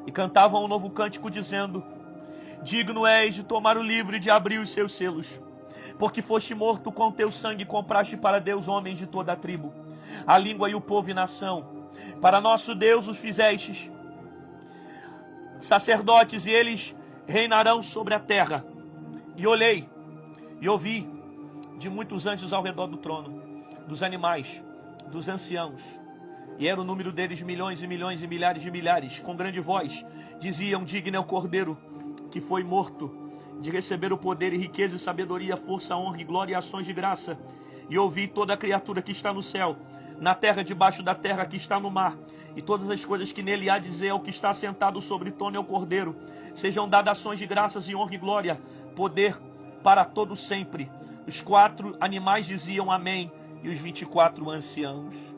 E cantavam um novo cântico dizendo: digno és de tomar o livro e de abrir os seus selos, porque foste morto, com teu sangue compraste para Deus homens de toda a tribo, a língua e o povo e nação. Para nosso Deus os fizestes sacerdotes, e eles reinarão sobre a terra. E olhei e ouvi de muitos anjos ao redor do trono, dos animais, dos anciãos, E era o número deles milhões e milhões e milhares de milhares. Com grande voz diziam: digno é o Cordeiro que foi morto de receber o poder e riqueza e sabedoria, força, honra e glória e ações de graça. E ouvi toda a criatura que está no céu, na terra, debaixo da terra, que está no mar, e todas as coisas que nele há, dizer ao que está sentado sobre o trono e ao Cordeiro: sejam dadas ações de graças e honra e glória, poder para todo sempre. Os 4 animais diziam amém, e os 24 anciãos.